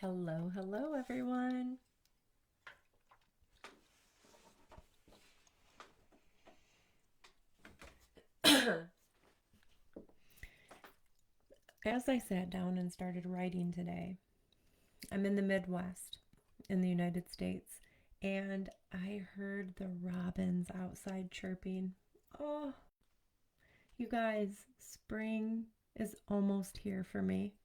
Hello, hello, everyone. As I sat down and started writing today, I'm in the Midwest in the United States, and I heard the robins outside chirping. Oh, you guys, spring is almost here for me.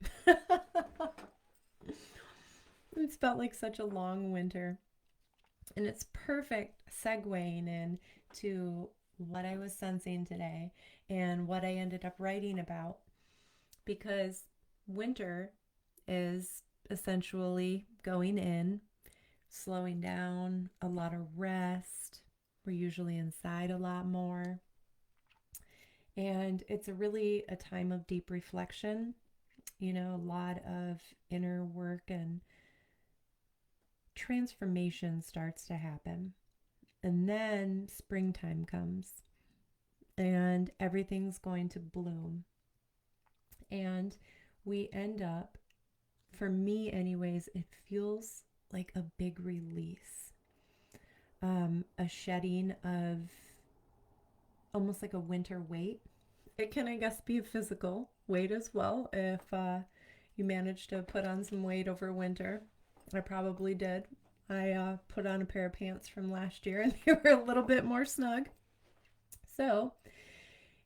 It's felt like such a long winter, and it's perfect segueing in to what I was sensing today and what I ended up writing about because winter is essentially going in, slowing down, a lot of rest. We're usually inside a lot more. And it's really a time of deep reflection, a lot of inner work and transformation starts to happen. And then springtime comes and everything's going to bloom. And we end up, for me, anyways, it feels like a big release, a shedding of almost like a winter weight. It can, I guess, be a physical weight as well if you manage to put on some weight over winter. I probably did. I put on a pair of pants from last year and they were a little bit more snug. So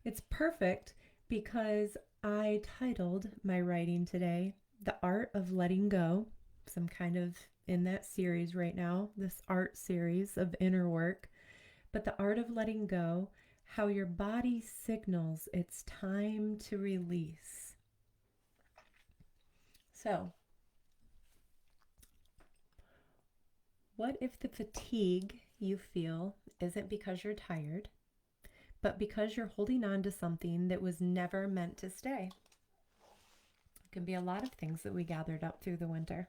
it's perfect because I titled my writing today, The Art of Letting Go. So I'm kind of in that series right now, this art series of inner work. But the art of letting go, how your body signals it's time to release. So, what if the fatigue you feel isn't because you're tired, but because you're holding on to something that was never meant to stay? It can be a lot of things that we gathered up through the winter.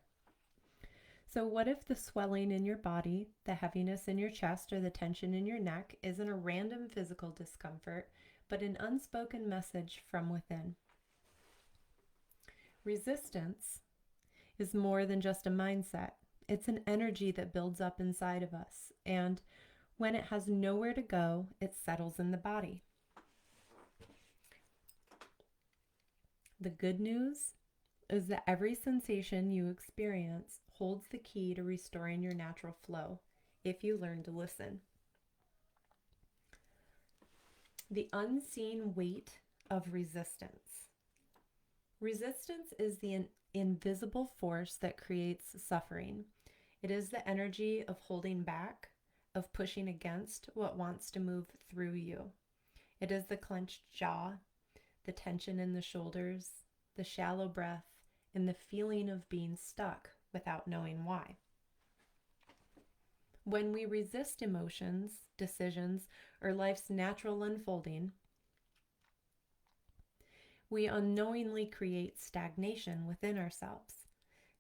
So, what if the swelling in your body, the heaviness in your chest, or the tension in your neck isn't a random physical discomfort, but an unspoken message from within? Resistance is more than just a mindset, it's an energy that builds up inside of us. And when it has nowhere to go, it settles in the body. The good news is that every sensation you experience holds the key to restoring your natural flow if you learn to listen. The unseen weight of resistance. Resistance is the invisible force that creates suffering. It is the energy of holding back, of pushing against what wants to move through you. It is the clenched jaw, the tension in the shoulders, the shallow breath, and the feeling of being stuck without knowing why. When we resist emotions, decisions, or life's natural unfolding, we unknowingly create stagnation within ourselves.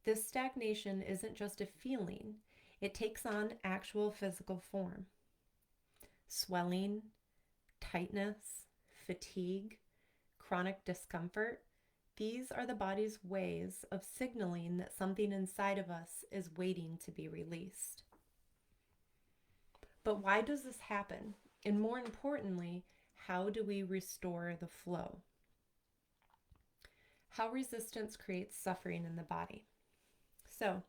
This stagnation isn't just a feeling, it takes on actual physical form. Swelling, tightness, fatigue, chronic discomfort, these are the body's ways of signaling that something inside of us is waiting to be released. But why does this happen? And more importantly, how do we restore the flow? How resistance creates suffering in the body. So,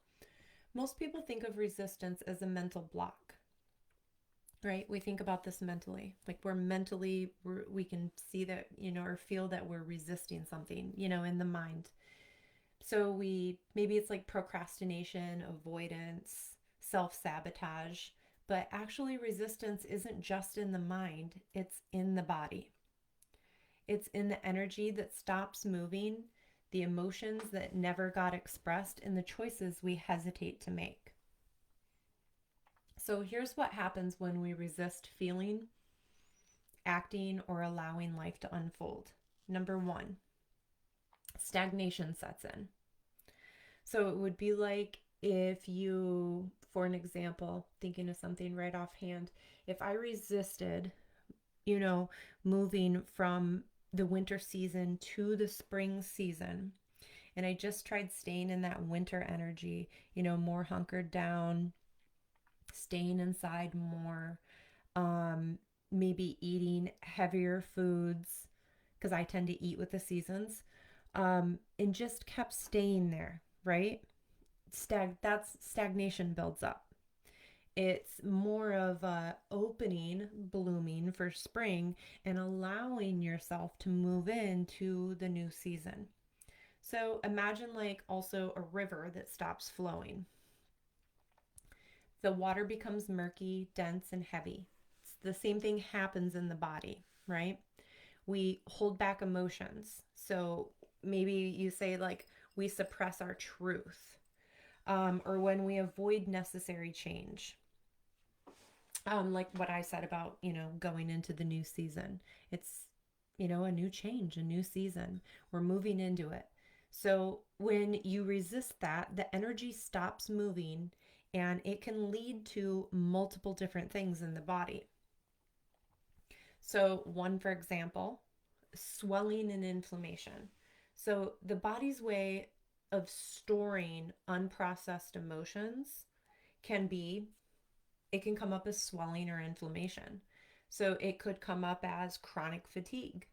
most people think of resistance as a mental block, right? We think about this mentally. Like we can see that, or feel that we're resisting something, in the mind. So maybe it's like procrastination, avoidance, self sabotage, but actually, resistance isn't just in the mind, it's in the body. It's in the energy that stops moving, the emotions that never got expressed, and the choices we hesitate to make. So here's what happens when we resist feeling, acting, or allowing life to unfold. Number one, stagnation sets in. So it would be like if you, for an example, thinking of something right offhand, if I resisted, moving from the winter season to the spring season, And I just tried staying in that winter energy, more hunkered down, staying inside more, um, maybe eating heavier foods because I tend to eat with the seasons, and just kept staying there, right? That's stagnation builds up. It's more of a opening, blooming for spring and allowing yourself to move into the new season. So imagine like also a river that stops flowing. The water becomes murky, dense, and heavy. It's the same thing happens in the body, right? We hold back emotions. So maybe you say, like, we suppress our truth, or when we avoid necessary change. Like what I said about, going into the new season. It's, a new change, a new season. We're moving into it. So when you resist that, the energy stops moving and it can lead to multiple different things in the body. So, one, for example, swelling and inflammation. So, the body's way of storing unprocessed emotions can be, it can come up as swelling or inflammation. So, it could come up as chronic fatigue.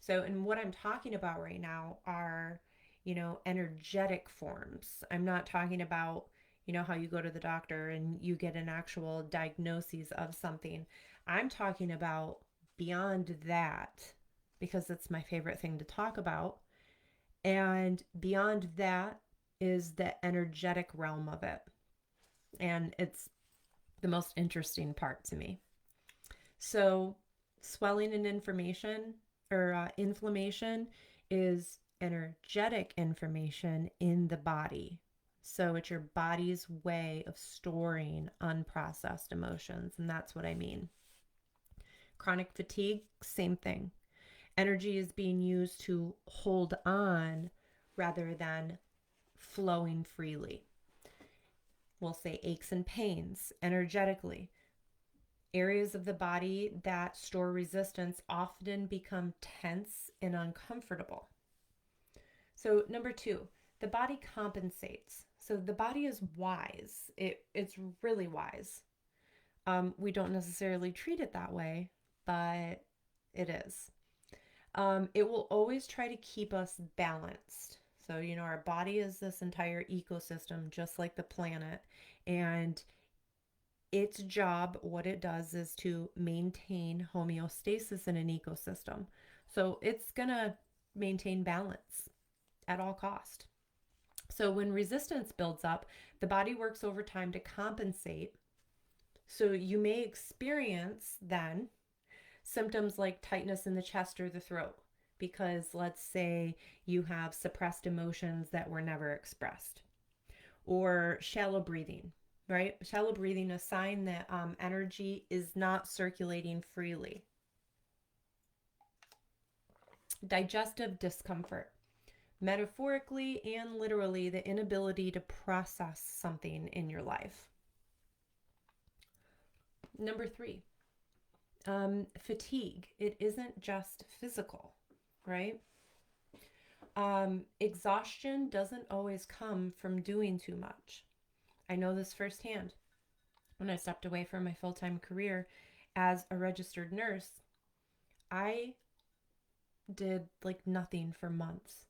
So, and what I'm talking about right now are, energetic forms. I'm not talking about, how you go to the doctor and you get an actual diagnosis of something. I'm talking about beyond that because it's my favorite thing to talk about. And beyond that is the energetic realm of it. And it's the most interesting part to me. So, swelling and inflammation is energetic information in the body. So, it's your body's way of storing unprocessed emotions. And that's what I mean. Chronic fatigue, same thing. Energy is being used to hold on rather than flowing freely. We'll say aches and pains energetically. Areas of the body that store resistance often become tense and uncomfortable. So, number two, the body compensates. So, the body is wise. It's really wise. We don't necessarily treat it that way, but it is. It will always try to keep us balanced. So, our body is this entire ecosystem, just like the planet. And its job, what it does is to maintain homeostasis in an ecosystem. So, it's going to maintain balance at all cost. So, when resistance builds up, the body works overtime to compensate. So, you may experience then symptoms like tightness in the chest or the throat because let's say you have suppressed emotions that were never expressed, or shallow breathing, right? Shallow breathing, a sign that energy is not circulating freely. Digestive discomfort, metaphorically and literally, the inability to process something in your life. Number three, fatigue. It isn't just physical, right? Exhaustion doesn't always come from doing too much. I know this firsthand. When I stepped away from my full-time career as a registered nurse, I did like nothing for months.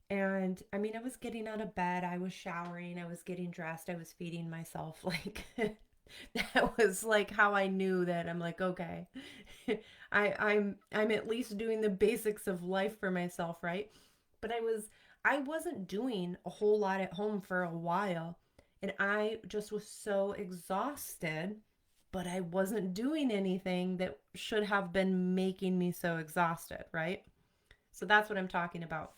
And I mean, I was getting out of bed, I was showering, I was getting dressed, I was feeding myself. Like, that was like how I knew that I'm like, okay, I'm at least doing the basics of life for myself, right? But I wasn't doing a whole lot at home for a while, and I just was so exhausted, but I wasn't doing anything that should have been making me so exhausted, right? So that's what I'm talking about.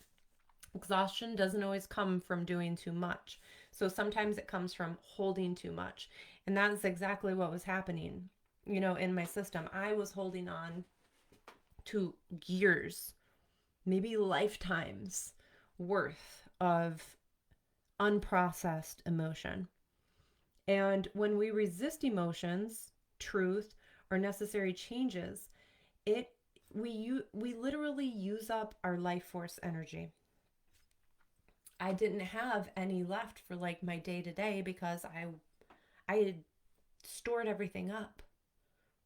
Exhaustion doesn't always come from doing too much. So sometimes it comes from holding too much. And that's exactly what was happening, in my system. I was holding on to years, maybe lifetimes worth of unprocessed emotion. And when we resist emotions, truth, or necessary changes, it we literally use up our life force energy. I didn't have any left for like my day to day because I had stored everything up.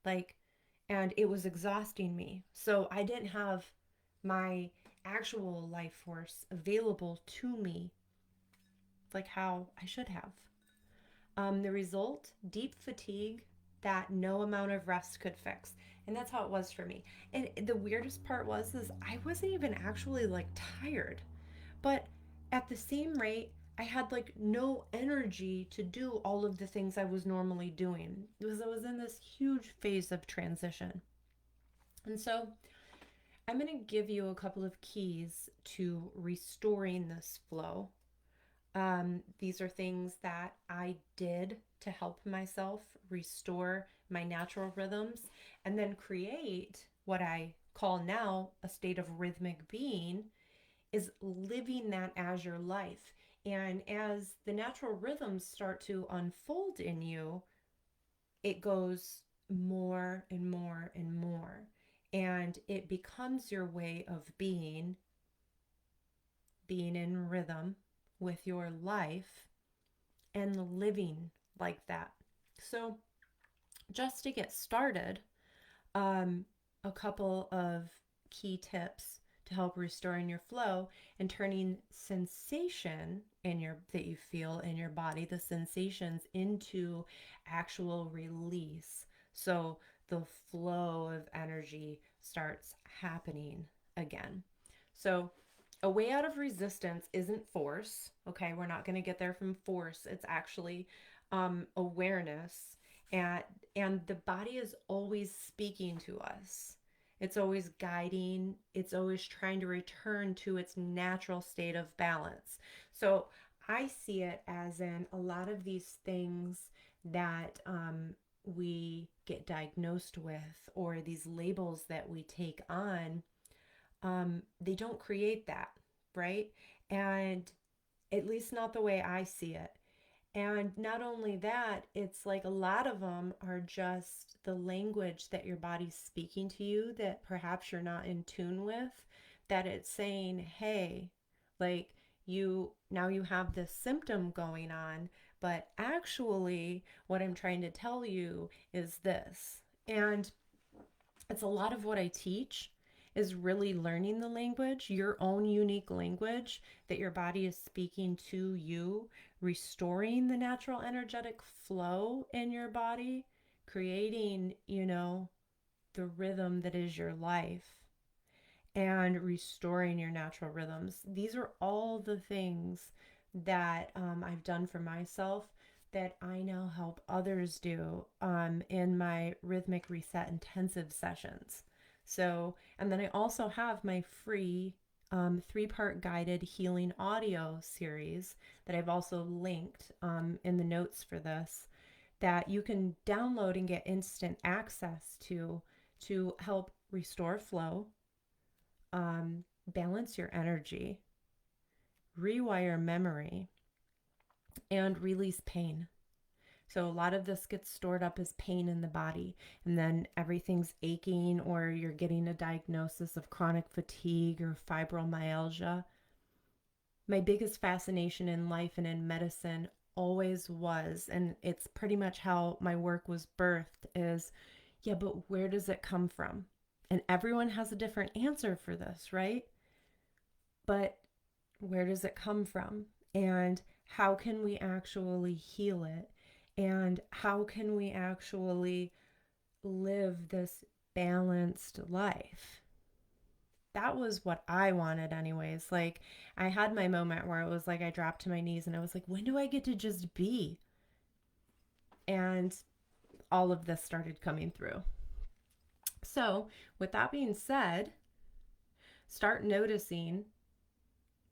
Like, and it was exhausting me. So I didn't have my actual life force available to me like how I should have. The result, deep fatigue that no amount of rest could fix. And that's how it was for me. And the weirdest part was is I wasn't even actually like tired. But at the same rate, I had like no energy to do all of the things I was normally doing because I was in this huge phase of transition. And so I'm going to give you a couple of keys to restoring this flow. These are things that I did to help myself restore my natural rhythms and then create what I call now a state of rhythmic being, is living that as your life. And as the natural rhythms start to unfold in you, it goes more and more and more. And it becomes your way of being in rhythm with your life and living like that. So, just to get started, um, a couple of key tips to help restoring your flow and turning sensation in your that you feel in your body, the sensations, into actual release. So the flow of energy starts happening again. So a way out of resistance isn't force. Okay, we're not going to get there from force. It's actually awareness, and the body is always speaking to us. It's always guiding. It's always trying to return to its natural state of balance. So I see it as in a lot of these things that we get diagnosed with, or these labels that we take on, they don't create that, right? And at least not the way I see it. And not only that, it's like a lot of them are just the language that your body's speaking to you that perhaps you're not in tune with, that it's saying, hey, like you have this symptom going on, but actually what I'm trying to tell you is this. And it's a lot of what I teach is really learning the language, your own unique language that your body is speaking to you, restoring the natural energetic flow in your body, creating, the rhythm that is your life, and restoring your natural rhythms. These are all the things that I've done for myself that I now help others do in my Rhythmic Reset Intensive sessions. So, and then I also have my free 3-part guided healing audio series that I've also linked in the notes for this, that you can download and get instant access to help restore flow, balance your energy, rewire memory, and release pain. So a lot of this gets stored up as pain in the body, and then everything's aching, or you're getting a diagnosis of chronic fatigue or fibromyalgia. My biggest fascination in life and in medicine always was, and it's pretty much how my work was birthed, is yeah, but where does it come from? And everyone has a different answer for this, right? But where does it come from? And how can we actually heal it? And how can we actually live this balanced life? That was what I wanted, anyways. Like, I had my moment where it was like I dropped to my knees and I was like, when do I get to just be? And all of this started coming through. So, with that being said, start noticing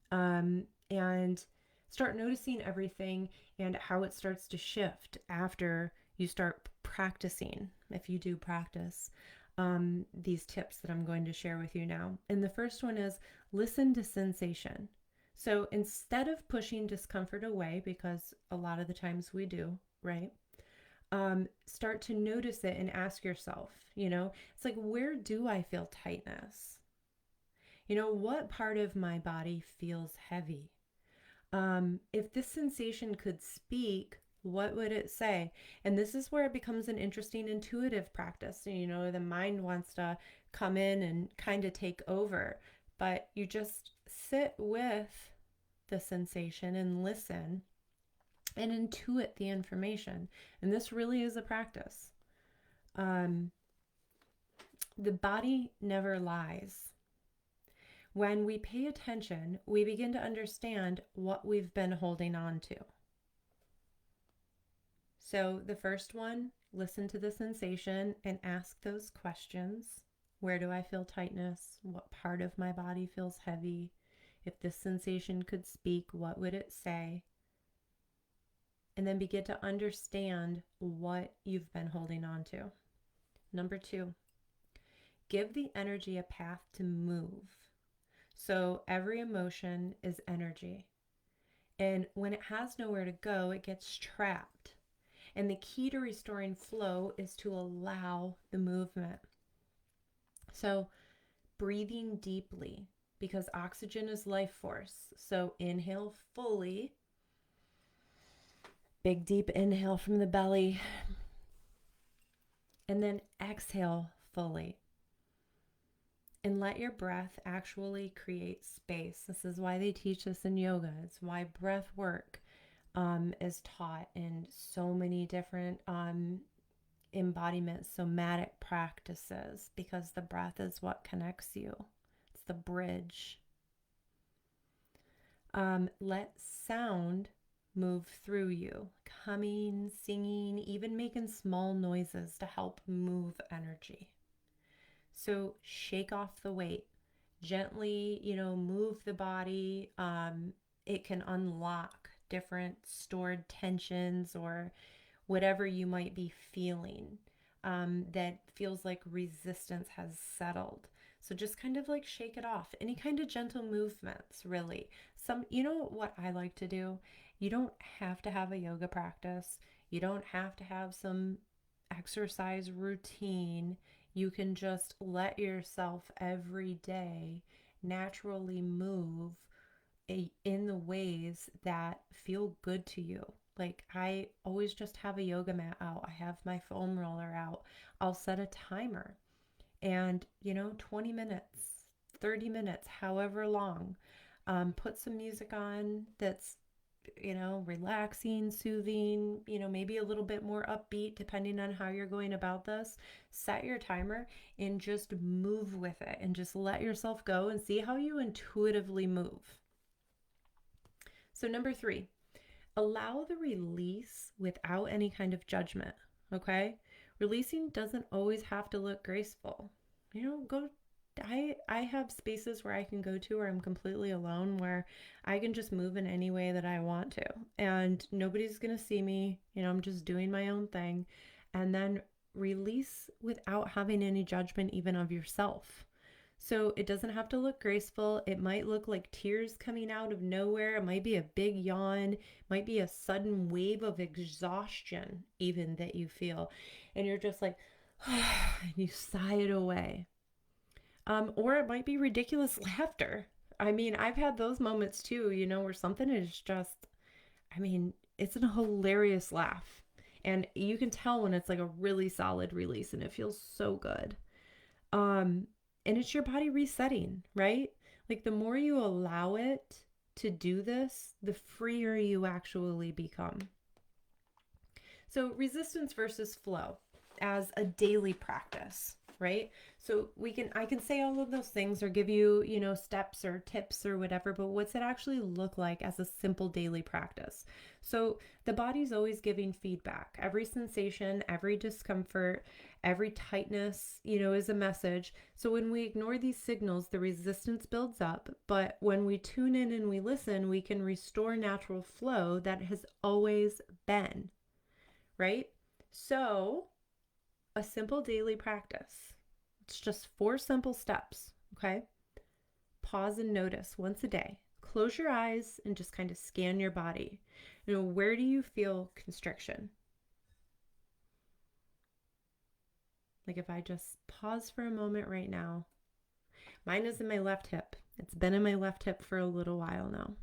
and start noticing everything and how it starts to shift after you start practicing, if you do practice these tips that I'm going to share with you now. And the first one is listen to sensation. So instead of pushing discomfort away, because a lot of the times we do, right? Start to notice it and ask yourself, it's like, where do I feel tightness? What part of my body feels heavy? If this sensation could speak, what would it say? And this is where it becomes an interesting intuitive practice. The mind wants to come in and kind of take over, but you just sit with the sensation and listen and intuit the information. And this really is a practice. Um, the body never lies. When we pay attention, we begin to understand what we've been holding on to. So the first one, listen to the sensation and ask those questions. Where do I feel tightness? What part of my body feels heavy? If this sensation could speak, what would it say? And then begin to understand what you've been holding on to. Number 2, give the energy a path to move. So every emotion is energy. And when it has nowhere to go, it gets trapped. And the key to restoring flow is to allow the movement. So breathing deeply, because oxygen is life force. So inhale fully. Big deep inhale from the belly. And then exhale fully. And let your breath actually create space. This is why they teach this in yoga. It's why breath work is taught in so many different embodiment, somatic practices, because the breath is what connects you. It's the bridge. Let sound move through you, humming, singing, even making small noises to help move energy. So shake off the weight. Gently, move the body. It can unlock different stored tensions or whatever you might be feeling that feels like resistance has settled. So just kind of like shake it off. Any kind of gentle movements, really. What I like to do? You don't have to have a yoga practice. You don't have to have some exercise routine. You can just let yourself every day naturally move in the ways that feel good to you. Like I always just have a yoga mat out. I have my foam roller out. I'll set a timer and, 20 minutes, 30 minutes, however long. Put some music on that's, relaxing, soothing, maybe a little bit more upbeat depending on how you're going about this. Set your timer and just move with it and just let yourself go and see how you intuitively move. So number 3, allow the release without any kind of judgment, okay? Releasing doesn't always have to look graceful. I have spaces where I can go to where I'm completely alone, where I can just move in any way that I want to. And nobody's going to see me. I'm just doing my own thing. And then release without having any judgment even of yourself. So it doesn't have to look graceful. It might look like tears coming out of nowhere. It might be a big yawn. It might be a sudden wave of exhaustion even that you feel. And you're just like, and you sigh it away. Or it might be ridiculous laughter. I mean, I've had those moments too, where something is just, it's a hilarious laugh. And you can tell when it's like a really solid release and it feels so good. And it's your body resetting, right? Like the more you allow it to do this, the freer you actually become. So resistance versus flow as a daily practice, right? So I can say all of those things or give you, steps or tips or whatever, but what's it actually look like as a simple daily practice? So the body's always giving feedback. Every sensation, every discomfort, every tightness, is a message. So when we ignore these signals, the resistance builds up. But when we tune in and we listen, we can restore natural flow that has always been, right? So a simple daily practice. It's just 4 simple steps, okay? Pause and notice once a day. Close your eyes and just kind of scan your body. Where do you feel constriction? Like if I just pause for a moment right now, mine is in my left hip. It's been in my left hip for a little while now.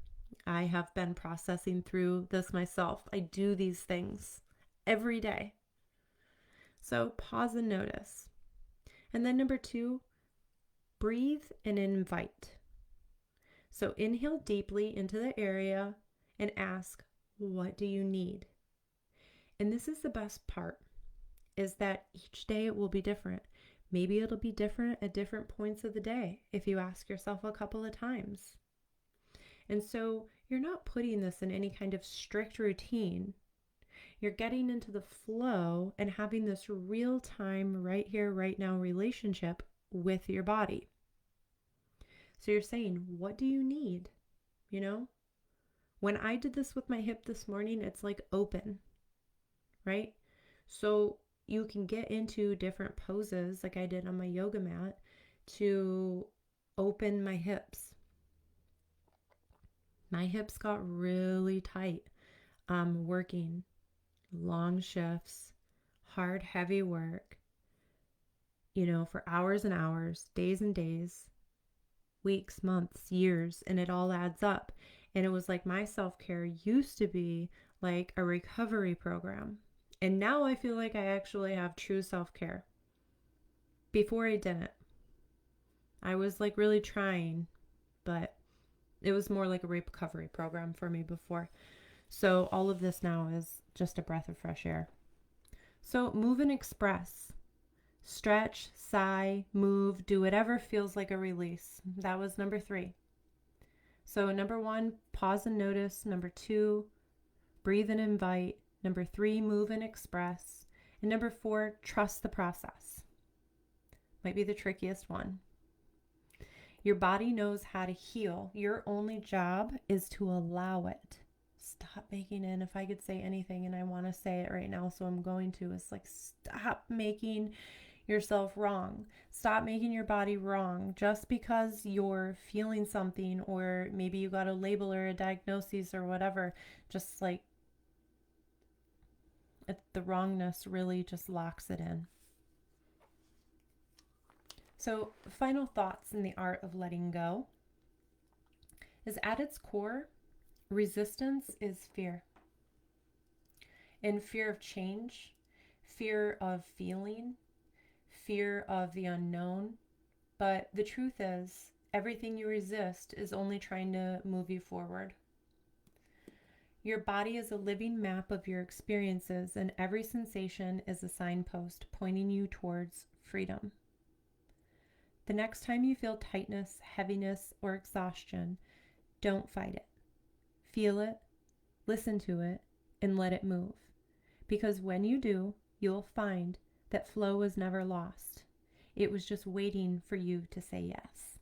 I have been processing through this myself. I do these things every day. So pause and notice. And then number 2, breathe and invite. So inhale deeply into the area and ask, what do you need? And this is the best part, is that each day it will be different. Maybe it'll be different at different points of the day if you ask yourself a couple of times. And so you're not putting this in any kind of strict routine. You're getting into the flow and having this real time, right here, right now relationship with your body. So you're saying, what do you need? You know, when I did this with my hip this morning, it's like open, right? So you can get into different poses like I did on my yoga mat to open my hips. My hips got really tight working long shifts, hard, heavy work, for hours and hours, days and days, weeks, months, years, and it all adds up. And it was like my self-care used to be like a recovery program. And now I feel like I actually have true self-care. Before I didn't. I was like really trying, but it was more like a recovery program for me before. So all of this now is just a breath of fresh air. So move and express. Stretch, sigh, move, do whatever feels like a release. That was number 3. So number 1, pause and notice. Number 2, breathe and invite. Number 3, move and express. And number 4, trust the process. Might be the trickiest one. Your body knows how to heal. Your only job is to allow it. Stop making it. And if I could say anything, and I want to say it right now, so I'm going to, it's like, stop making yourself wrong. Stop making your body wrong just because you're feeling something, or maybe you got a label or a diagnosis or whatever. Just like the wrongness really just locks it in. So, final thoughts in the art of letting go is, at its core, resistance is fear. And fear of change, fear of feeling, fear of the unknown. But the truth is, everything you resist is only trying to move you forward. Your body is a living map of your experiences, and every sensation is a signpost pointing you towards freedom. The next time you feel tightness, heaviness, or exhaustion, don't fight it. Feel it, listen to it, and let it move. Because when you do, you'll find that flow was never lost. It was just waiting for you to say yes.